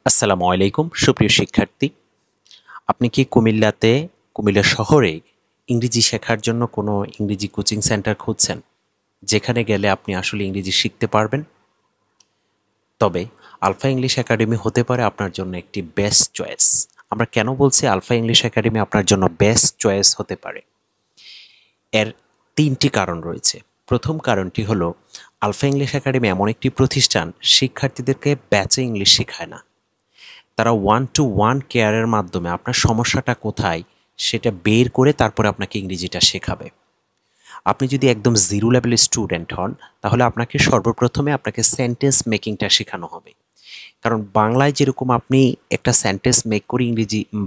আসসালামু আলাইকুম সুপ্রিয় শিক্ষার্থী। আপনি কি কুমিল্লা শহরে ইংরেজি শেখার জন্য কোনো ইংরেজি কোচিং সেন্টার খুঁজছেন, যেখানে গেলে আপনি আসলে ইংরেজি শিখতে পারবেন? তবে আলফা ইংলিশ একাডেমি হতে পারে আপনার জন্য একটি বেস্ট চয়েস। আমরা কেন বলছি আলফা ইংলিশ একাডেমি আপনার জন্য বেস্ট চয়েস হতে পারে? এর তিনটি কারণ রয়েছে। প্রথম কারণটি হলো, আলফা ইংলিশ একাডেমি এমন একটি প্রতিষ্ঠান শিক্ষার্থীদেরকে ব্যাচে ইংলিশ শেখায় না। তারা ওয়ান টু ওয়ান কেয়ারের মাধ্যমে আপনার সমস্যাটা কোথায় সেটা বের করে তারপরে আপনাকে ইংরেজিটা শেখাবে। আপনি যদি একদম জিরো লেভেলের স্টুডেন্ট হন, তাহলে সর্বপ্রথমে আপনাকে সেন্টেন্স মেকিংটা শেখানো হবে। কারণ বাংলায় যেরকম আপনি একটা সেন্টেন্স মেক করে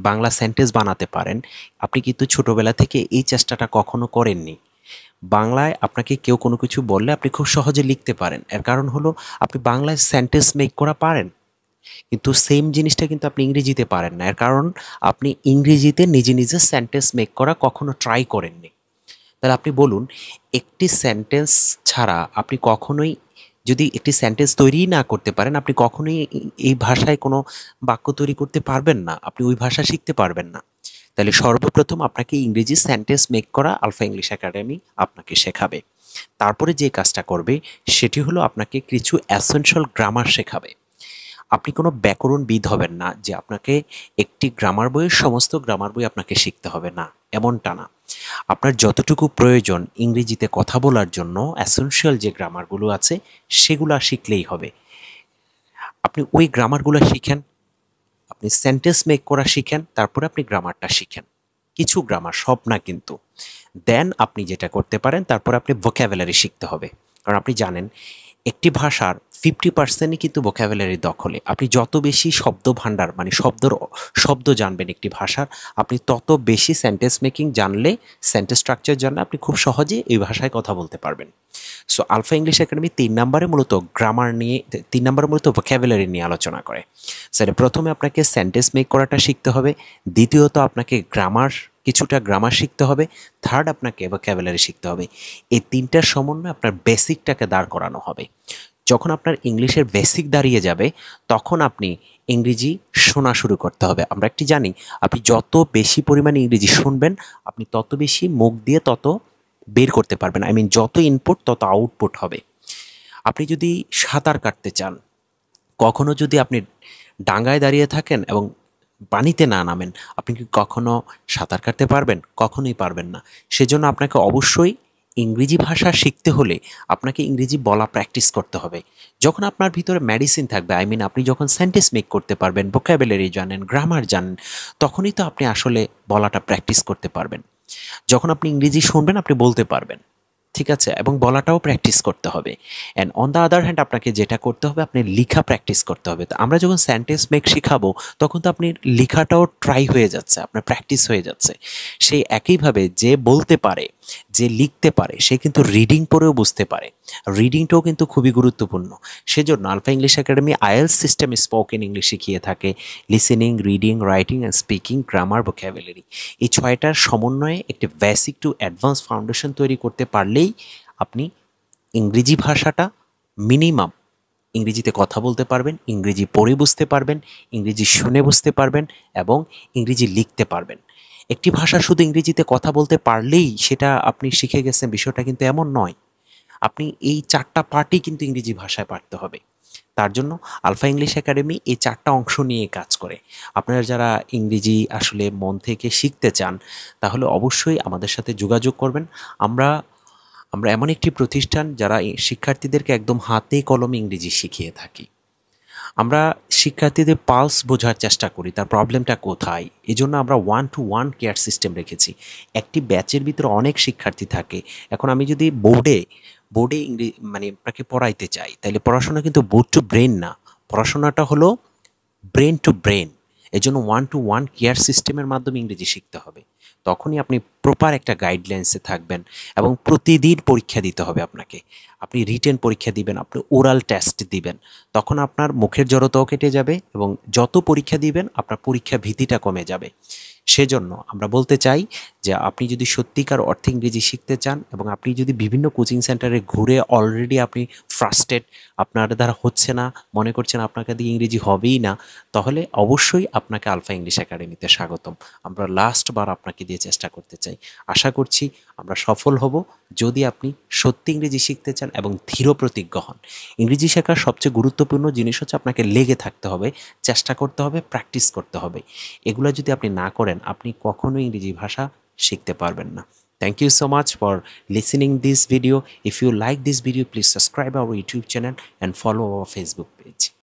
বাংলা সেন্টেন্স বানাতে পারেন, আপনি কিন্তু ছোটবেলা থেকে এই চেষ্টাটা কখনো করেননি। বাংলায় আপনাকে কেউ কোনো কিছু বললে আপনি খুব সহজে লিখতে পারেন, এর কারণ হলো আপনি বাংলায় সেন্টেন্স মেক করা পারেন। কিন্তু সেম জিনিসটা কিন্তু আপনি ইংরেজিতে পারেন না, এর কারণ আপনি ইংরেজিতে নিজে নিজে সেন্টেন্স মেক করা কখনো ট্রাই করেননি। তাহলে আপনি বলুন, একটি সেন্টেন্স ছাড়া আপনি কখনোই, যদি একটি সেন্টেন্স তৈরিই না করতে পারেন, আপনি কখনোই এই ভাষায় কোনো বাক্য তৈরি করতে পারবেন না, আপনি ওই ভাষা শিখতে পারবেন না। তাহলে সর্বপ্রথম আপনাকে ইংরেজি সেন্টেন্স মেক করা আলফা ইংলিশ একাডেমি আপনাকে শেখাবে। তারপরে যে কাজটা করবে সেটি হলো আপনাকে কিছু এসেনশিয়াল গ্রামার শেখাবে। আপনি কোনো ব্যাকরণবিদ হবেন না যে আপনাকে একটি গ্রামার বইয়ের সমস্ত গ্রামার বই আপনাকে শিখতে হবে, না, এমনটা না। আপনার যতটুকু প্রয়োজন ইংরেজিতে কথা বলার জন্য এসেনশিয়াল যে গ্রামারগুলো আছে সেগুলো শিখলেই হবে। আপনি ওই গ্রামারগুলো শিখেন, আপনি সেন্টেন্স মেক করা শিখেন, তারপরে আপনি গ্রামারটা শিখেন, কিছু গ্রামার, সব না কিন্তু। দেন আপনি যেটা করতে পারেন, তারপর আপনি ভোক্যাবুলারি শিখতে হবে। কারণ আপনি জানেন একটি ভাষার 50%ই কিন্তু ভোক্যাবুলারির দখলে। আপনি যত বেশি শব্দ ভাণ্ডার মানে শব্দ জানবেন একটি ভাষার, আপনি তত বেশি সেন্টেন্স মেকিং জানলে, সেন্টেন্স স্ট্রাকচার জানলে আপনি খুব সহজে এই ভাষায় কথা বলতে পারবেন। সো আলফা ইংলিশ একাডেমি 3 নম্বরে মূলত গ্রামার নিয়ে, 3 নম্বরে মূলত ভোক্যাবুলারি নিয়ে আলোচনা করে। স্যার, প্রথমে আপনাকে সেন্টেন্স মেক করাটা শিখতে হবে, দ্বিতীয়ত আপনাকে কিছুটা গ্রামার শিখতে হবে, থার্ড আপনাকে ভোক্যাবুলারি শিখতে হবে। এই তিনটার সমন্বয়ে আপনার বেসিকটাকে দাঁড় করানো হবে। যখন আপনার ইংলিশের বেসিক দাঁড়িয়ে যাবে, তখন আপনি ইংরেজি শোনা শুরু করতে হবে। আমরা একটি জানি, আপনি যত বেশি পরিমাণে ইংরেজি শুনবেন, আপনি তত বেশি মুখ দিয়ে তত বের করতে পারবেন। যত ইনপুট তত আউটপুট হবে। আপনি যদি সাঁতার কাটতে চান, কখনো যদি আপনি ডাঙায় দাঁড়িয়ে থাকেন এবং পানিতে না নামেন, আপনি কি কখনো সাঁতার কাটতে পারবেন? কখনোই পারবেন না। সেজন্য আপনাকে অবশ্যই ইংরেজি ভাষা শিখতে হলে আপনাকে ইংরেজি বলা প্র্যাকটিস করতে হবে। যখন আপনার ভিতরে মেডিসিন থাকবে, আপনি যখন সেন্টেন্স মেক করতে পারবেন, ভোক্যাবুলারি জানেন, গ্রামার জানেন, তখনই তো আপনি আসলে বলাটা প্র্যাকটিস করতে পারবেন। যখন আপনি ইংরেজি শুনবেন আপনি বলতে পারবেন, ঠিক আছে? এবং বলাটাও প্র্যাকটিস করতে হবে। And on the other hand আপনাকে যেটা করতে হবে, আপনি লিখা প্র্যাকটিস করতে হবে। তো আমরা যখন সেন্টেন্স মেক শিখাবো, তখন তো আপনি লিখাটাও ট্রাই হয়ে যাচ্ছে, আপনার প্র্যাকটিস হয়ে যাচ্ছে। সেই একইভাবে যে বলতে পারে, যে লিখতে পারে, সে কিন্তু রিডিং পড়েও বুঝতে পারে। রিডিংটাও কিন্তু খুবই গুরুত্বপূর্ণ। সেজন্য আলফা ইংলিশ একাডেমি আইএলস সিস্টেমে স্পোকেন ইংলিশ শিখিয়ে থাকে। Listening, reading, writing and speaking, grammar, vocabulary, এই 6টার সমন্বয়ে একটি বেসিক টু অ্যাডভান্স ফাউন্ডেশন তৈরি করতে পারলেই আপনি ইংরেজি ভাষাটা মিনিমাম ইংরেজিতে কথা বলতে পারবেন, ইংরেজি পড়ে বুঝতে পারবেন, ইংরেজি শুনে বুঝতে পারবেন এবং ইংরেজি লিখতে পারবেন। একটি ভাষা শুধু ইংরেজিতে কথা বলতে পারলেই সেটা আপনি শিখে গেছেন, বিষয়টা কিন্তু এমন নয়। আপনি এই 4টা পার্টই কিন্তু ইংরেজি ভাষায় পারতে হবে। তার জন্য আলফা ইংলিশ একাডেমি এই 4টা অংশ নিয়ে কাজ করে। আপনারা যারা ইংরেজি আসলে মন থেকে শিখতে চান, তাহলে অবশ্যই আমাদের সাথে যোগাযোগ করবেন। আমরা আমরা এমন একটি প্রতিষ্ঠান যারা শিক্ষার্থীদেরকে একদম হাতে কলমে ইংরেজি শিখিয়ে থাকি। আমরা শিক্ষার্থীদের পালস বোঝার চেষ্টা করি, তার প্রবলেমটা কোথায়। এজন্য আমরা one to one care system রেখেছি। একটি ব্যাচের ভিতরে অনেক শিক্ষার্থী থাকে। এখন আমি যদি বোর্ডে আপনাকে পড়াইতে চাই, তাহলে পড়াশোনা কিন্তু বোর্ড টু ব্রেন না, পড়াশোনাটা হলো ব্রেন টু ব্রেন। এজন্য ওয়ান টু ওয়ান কেয়ার সিস্টেমের মাধ্যমে ইংরেজি শিখতে হবে। তখনই আপনি প্রপার একটা গাইডলাইন্সে থাকবেন এবং প্রতিদিন পরীক্ষা দিতে হবে আপনাকে। আপনি রিটেন পরীক্ষা দিবেন, আপনি ওরাল টেস্ট দিবেন, তখন আপনার মুখের জড়তাও কেটে যাবে এবং যত পরীক্ষা দিবেন আপনার পরীক্ষা ভীতিটা কমে যাবে। সেজন্য আমরা বলতে চাই যে আপনি যদি সত্যিকার অর্থে ইংরেজি শিখতে চান এবং আপনি যদি বিভিন্ন কোচিং সেন্টারে ঘুরে অলরেডি আপনি ফ্রাস্ট্রেট, আপনার দ্বারা হচ্ছে না, মনে করছেন আপনাকে দিয়ে ইংরেজি হবেই না, তাহলে অবশ্যই আপনাকে আলফা ইংলিশ একাডেমিতে স্বাগতম। আমরা লাস্ট বার আপনাকে দিয়ে চেষ্টা করতে চাই। আশা করছি আমরা সফল হব যদি আপনি সত্যি ইংরেজি শিখতে চান এবং দৃঢ় প্রতিজ্ঞ হন। ইংরেজি শেখার সবচেয়ে গুরুত্বপূর্ণ জিনিস হচ্ছে আপনাকে লেগে থাকতে হবে, চেষ্টা করতে হবে, প্র্যাকটিস করতে হবে। এগুলো যদি আপনি না করেন আপনি কখনোই ইংরেজি ভাষা শিখতে পারবেন না। Thank you so much for listening this video. If you like this video, please subscribe our YouTube channel and follow our Facebook page.